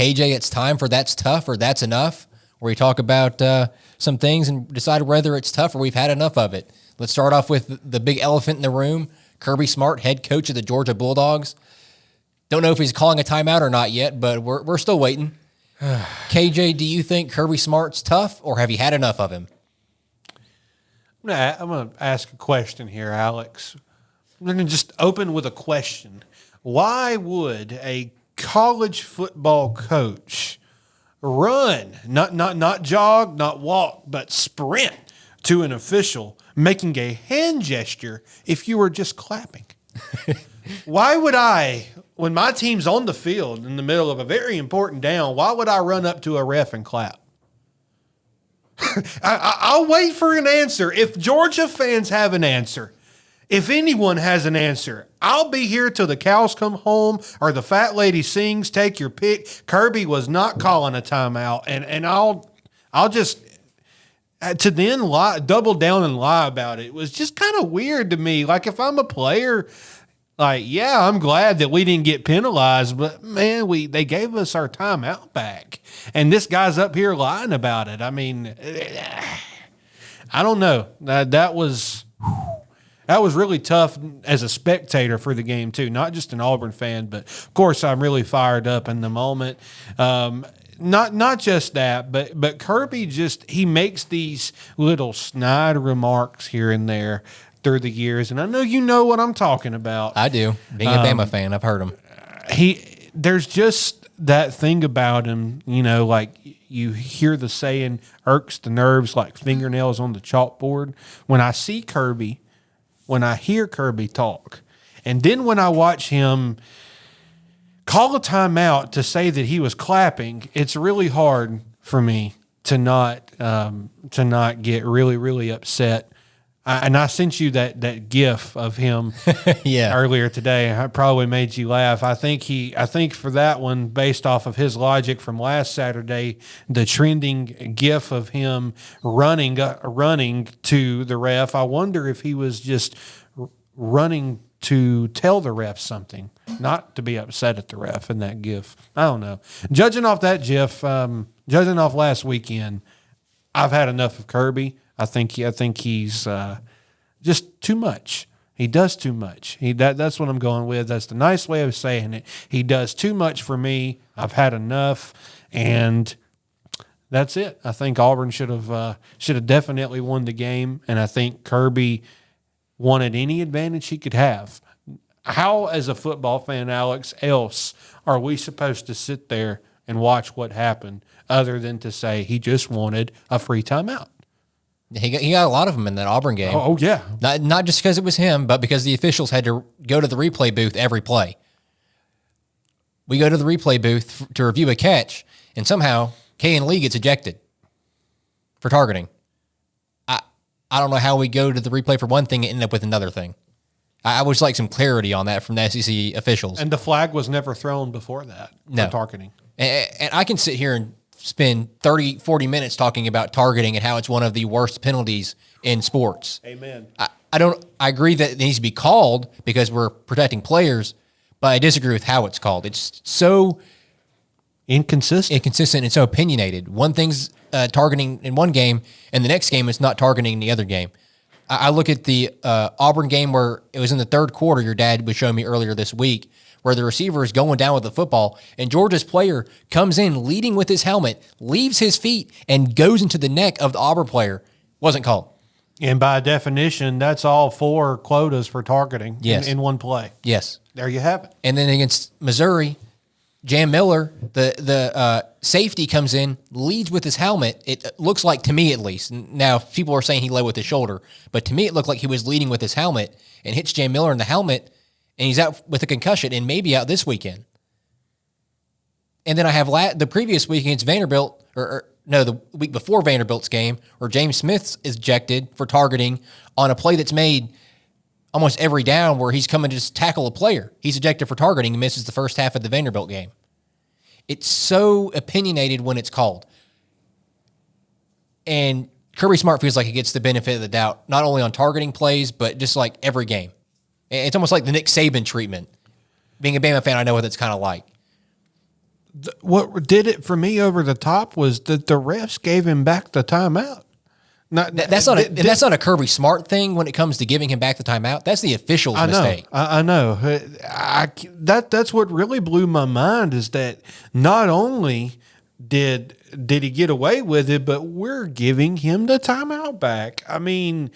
KJ, it's time for That's Tough or That's Enough, where we talk about some things and decide whether it's tough or we've had enough of it. Let's start off with the big elephant in the room. Kirby Smart, head coach of the Georgia Bulldogs. Don't know if he's calling a timeout or not yet, but we're still waiting. KJ, do you think Kirby Smart's tough, or have you had enough of him? I'm going to ask a question here, Alex. I'm going to just open with a question. Why would a college football coach run, not jog, not walk, but sprint to an official making a hand gesture if you were just clapping? Why would I, when my team's on the field in the middle of a very important down, why would I run up to a ref and clap? I'll wait for an answer. If Georgia fans have an answer, if anyone has an answer, I'll be here till the cows come home or the fat lady sings. Take your pick. Kirby was not calling a timeout, and I'll just to then double down and lie about it. It was just kind of weird to me. Like, if I'm a player, like, yeah, I'm glad that we didn't get penalized, but man, they gave us our timeout back, and this guy's up here lying about it. I mean, I don't know. That was really tough as a spectator for the game too, not just an Auburn fan, but of course I'm really fired up in the moment. Not just that, but Kirby he makes these little snide remarks here and there through the years, and I know you know what I'm talking about. I do. Being a Bama fan, I've heard him. There's just that thing about him, like you hear the saying, irks the nerves like fingernails on the chalkboard. When I hear Kirby talk, and then when I watch him call a timeout to say that he was clapping, it's really hard for me to not get really, really upset. And I sent you that GIF of him earlier today. I probably made you laugh. I think for that one, based off of his logic from last Saturday, the trending GIF of him running to the ref, I wonder if he was just running to tell the ref something, not to be upset at the ref in that GIF. I don't know. Judging off that GIF, judging off last weekend, I've had enough of Kirby. I think he's just too much. He does too much. That's what I'm going with. That's the nice way of saying it. He does too much for me. I've had enough, and that's it. I think Auburn should have definitely won the game, and I think Kirby wanted any advantage he could have. How, as a football fan, Alex, else are we supposed to sit there and watch what happened other than to say he just wanted a free timeout? He got a lot of them in that Auburn game. Oh yeah. Not just because it was him, but because the officials had to go to the replay booth every play. We go to the replay booth to review a catch, and somehow K&L gets ejected for targeting. I don't know how we go to the replay for one thing and end up with another thing. I would just like some clarity on that from the SEC officials. And the flag was never thrown before that for targeting. And I can sit here and spend 30, 40 minutes talking about targeting and how it's one of the worst penalties in sports. Amen. I agree that it needs to be called because we're protecting players, but I disagree with how it's called. It's so inconsistent and so opinionated. One thing's targeting in one game, and the next game it's not targeting in the other game. I look at the Auburn game where it was in the third quarter, your dad was showing me earlier this week, where the receiver is going down with the football, and Georgia's player comes in leading with his helmet, leaves his feet, and goes into the neck of the Auburn player. Wasn't called. And by definition, that's all 4 quotas for targeting in one play. Yes. There you have it. And then against Missouri, Jam Miller, the safety comes in, leads with his helmet. It looks like, to me at least, now people are saying he led with his shoulder, but to me it looked like he was leading with his helmet and hits Jam Miller in the helmet, and he's out with a concussion and maybe out this weekend. And then I have the previous week against Vanderbilt, the week before Vanderbilt's game, where James Smith is ejected for targeting on a play that's made almost every down where he's coming to just tackle a player. He's ejected for targeting and misses the first half of the Vanderbilt game. It's so opinionated when it's called. And Kirby Smart feels like he gets the benefit of the doubt, not only on targeting plays, but just like every game. It's almost like the Nick Saban treatment. Being a Bama fan, I know what it's kind of like. what did it for me over the top was that the refs gave him back the timeout. That's not a Kirby Smart thing when it comes to giving him back the timeout. That's the official's mistake. I know. That's what really blew my mind is that not only did he get away with it, but we're giving him the timeout back. I mean,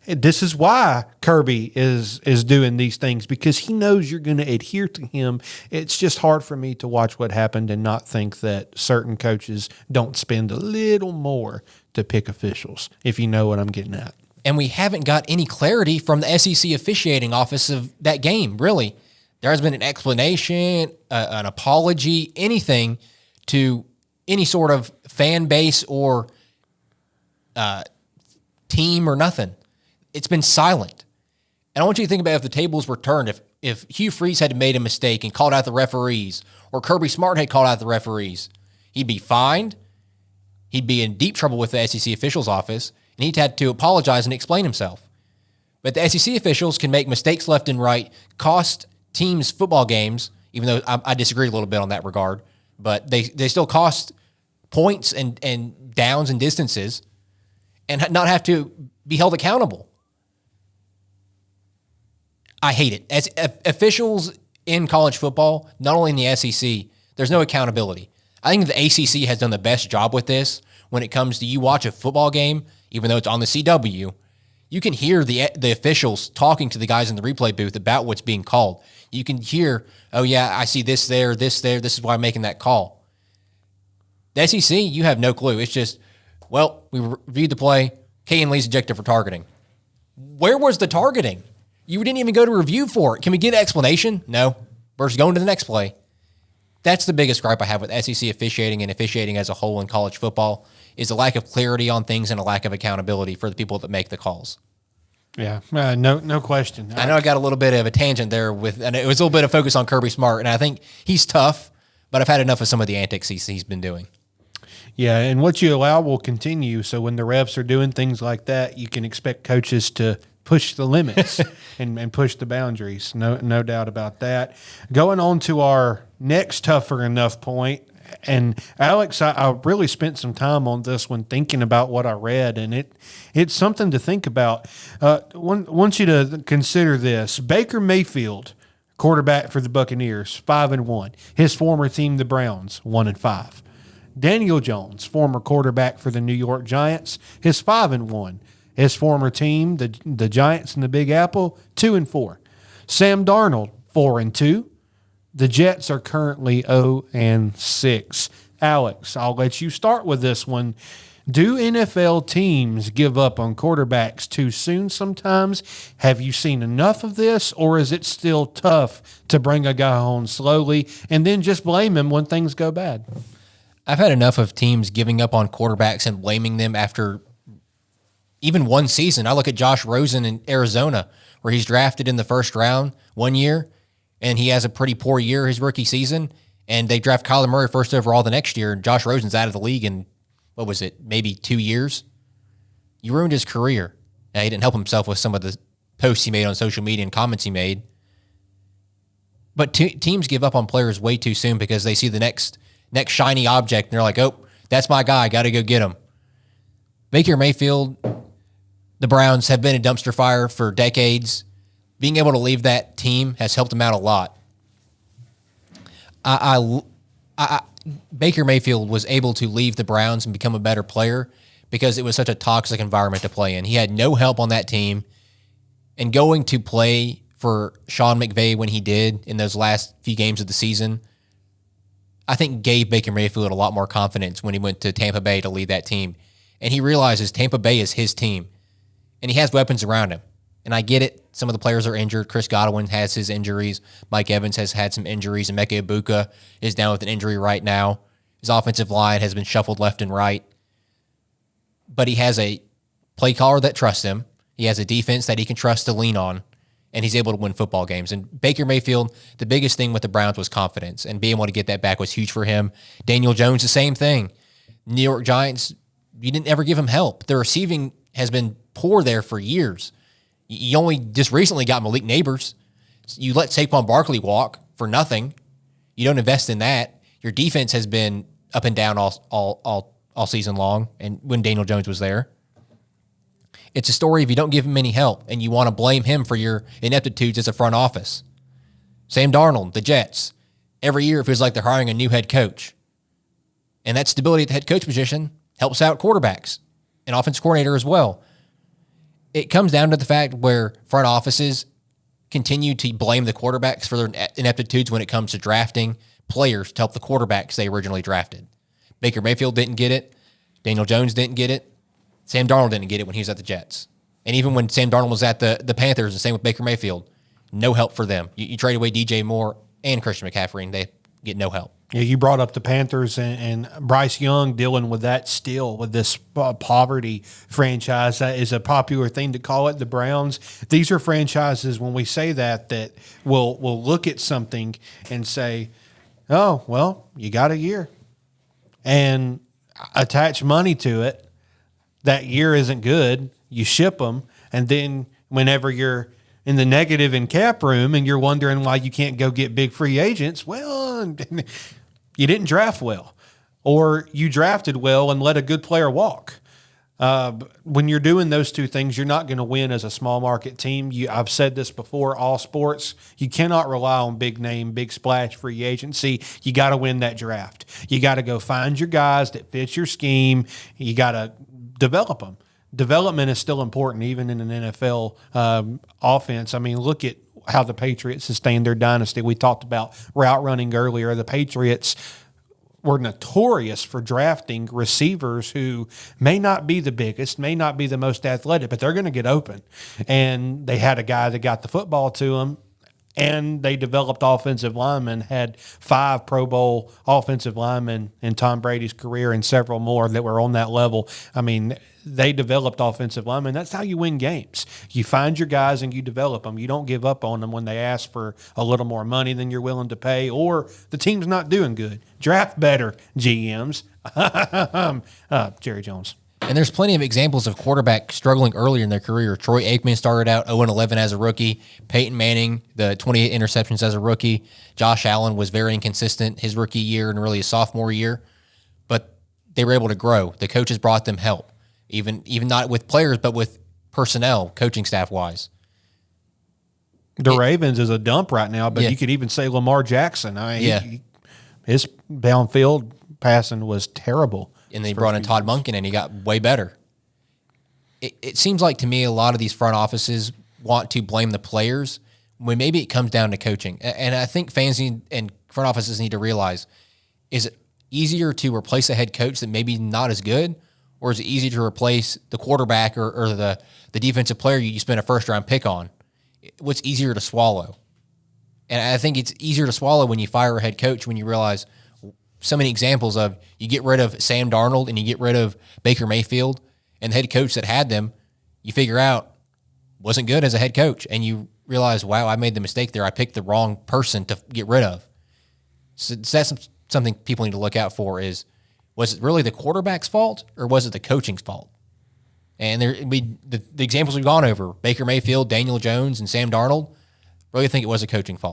this is why Kirby is doing these things, because he knows you're going to adhere to him. It's just hard for me to watch what happened and not think that certain coaches don't spend a little more to pick officials, if you know what I'm getting at. And we haven't got any clarity from the SEC officiating office of that game, really. There has been an explanation, an apology, anything to any sort of fan base or team or nothing. It's been silent. And I want you to think about if the tables were turned, if Hugh Freeze had made a mistake and called out the referees, or Kirby Smart had called out the referees, he'd be fined. He'd be in deep trouble with the SEC officials' office, and he'd had to apologize and explain himself. But the SEC officials can make mistakes left and right, cost teams football games, even though I disagree a little bit on that regard, but they still cost points and downs and distances, and not have to be held accountable. I hate it. As officials in college football, not only in the SEC, there's no accountability. I think the ACC has done the best job with this when it comes to you watch a football game, even though it's on the CW, you can hear the officials talking to the guys in the replay booth about what's being called. You can hear, oh, yeah, I see this there, this is why I'm making that call. The SEC, you have no clue. It's just, well, we reviewed the play. Kayin Lee's ejected for targeting. Where was the targeting? You didn't even go to review for it. Can we get an explanation? No. We're just going to the next play. That's the biggest gripe I have with SEC officiating and officiating as a whole in college football is a lack of clarity on things and a lack of accountability for the people that make the calls. Yeah, no question. I know I got a little bit of a tangent there and it was a little bit of focus on Kirby Smart, and I think he's tough, but I've had enough of some of the antics he's been doing. Yeah, and what you allow will continue. So when the refs are doing things like that, you can expect coaches to push the limits and push the boundaries. No doubt about that. Going on to our next tougher enough point, and Alex, I really spent some time on this one thinking about what I read, and it's something to think about. Want you to consider this. Baker Mayfield, quarterback for the Buccaneers, 5-1. His former team, the Browns, 1-5. Daniel Jones, former quarterback for the New York Giants, his 5-1. His former team, the Giants and the Big Apple, 2-4. Sam Darnold, 4-2. The Jets are currently 0-6. Alex, I'll let you start with this one. Do NFL teams give up on quarterbacks too soon sometimes? Have you seen enough of this, or is it still tough to bring a guy home slowly and then just blame him when things go bad? I've had enough of teams giving up on quarterbacks and blaming them after even one season. I look at Josh Rosen in Arizona, where he's drafted in the first round one year, and he has a pretty poor year his rookie season, and they draft Kyler Murray first overall the next year, and Josh Rosen's out of the league in, what was it, maybe 2 years? You ruined his career. Now, he didn't help himself with some of the posts he made on social media and comments he made. But teams give up on players way too soon because they see the next shiny object, and they're like, oh, that's my guy, got to go get him. Baker Mayfield, the Browns have been a dumpster fire for decades. Being able to leave that team has helped him out a lot. Baker Mayfield was able to leave the Browns and become a better player because it was such a toxic environment to play in. He had no help on that team, and going to play for Sean McVay when he did in those last few games of the season, I think gave Baker Mayfield a lot more confidence when he went to Tampa Bay to lead that team. And he realizes Tampa Bay is his team, and he has weapons around him. And I get it. Some of the players are injured. Chris Godwin has his injuries. Mike Evans has had some injuries. And Emeka Egbuka is down with an injury right now. His offensive line has been shuffled left and right. But he has a play caller that trusts him. He has a defense that he can trust to lean on. And he's able to win football games. And Baker Mayfield, the biggest thing with the Browns was confidence. And being able to get that back was huge for him. Daniel Jones, the same thing. New York Giants, you didn't ever give him help. The receiving has been poor there for years. You only just recently got Malik Neighbors. You let Saquon Barkley walk for nothing. You don't invest in that. Your defense has been up and down all season long, and when Daniel Jones was there. It's a story if you don't give him any help and you want to blame him for your ineptitudes as a front office. Sam Darnold, the Jets, every year it feels like they're hiring a new head coach. And that stability at the head coach position helps out quarterbacks and offensive coordinator as well. It comes down to the fact where front offices continue to blame the quarterbacks for their ineptitudes when it comes to drafting players to help the quarterbacks they originally drafted. Baker Mayfield didn't get it. Daniel Jones didn't get it. Sam Darnold didn't get it when he was at the Jets. And even when Sam Darnold was at the Panthers, the same with Baker Mayfield, no help for them. You trade away DJ Moore and Christian McCaffrey, and they get no help. Yeah, you brought up the Panthers and Bryce Young dealing with that still, with this poverty franchise. That is a popular thing to call it, the Browns. These are franchises, when we say that will look at something and say, oh, well, you got a year. And attach money to it. That year isn't good. You ship them. And then whenever you're in the negative in cap room and you're wondering why you can't go get big free agents, well, you didn't draft well, or you drafted well and let a good player walk. When you're doing those two things, you're not going to win as a small market team. I've said this before, all sports, you cannot rely on big name, big splash free agency. You got to win that draft. You got to go find your guys that fit your scheme. You got to develop them. Development is still important, even in an NFL offense. I mean, look at how the Patriots sustained their dynasty. We talked about route running earlier. The Patriots were notorious for drafting receivers who may not be the biggest, may not be the most athletic, but they're going to get open. And they had a guy that got the football to him, and they developed offensive linemen, had 5 Pro Bowl offensive linemen in Tom Brady's career and several more that were on that level. I mean, they developed offensive linemen. That's how you win games. You find your guys and you develop them. You don't give up on them when they ask for a little more money than you're willing to pay, or the team's not doing good. Draft better, GMs. Jerry Jones. And there's plenty of examples of quarterbacks struggling earlier in their career. Troy Aikman started out 0-11 as a rookie. Peyton Manning, the 28 interceptions as a rookie. Josh Allen was very inconsistent his rookie year and really his sophomore year. But they were able to grow. The coaches brought them help, even not with players, but with personnel, coaching staff-wise. The Ravens is a dump right now, but you could even say Lamar Jackson. I mean, his downfield passing was terrible. And they brought in Todd Monken, and he got way better. It seems like to me a lot of these front offices want to blame the players when maybe it comes down to coaching. And I think fans and front offices need to realize, is it easier to replace a head coach that maybe not as good, or is it easier to replace the quarterback or the defensive player you spent a first-round pick on? What's easier to swallow? And I think it's easier to swallow when you fire a head coach when you realize so many examples of you get rid of Sam Darnold and you get rid of Baker Mayfield, and the head coach that had them, you figure out wasn't good as a head coach, and you realize, wow, I made the mistake there. I picked the wrong person to get rid of. So that's something people need to look out for is, was it really the quarterback's fault or was it the coaching's fault? And the examples we've gone over, Baker Mayfield, Daniel Jones, and Sam Darnold, really think it was a coaching fault.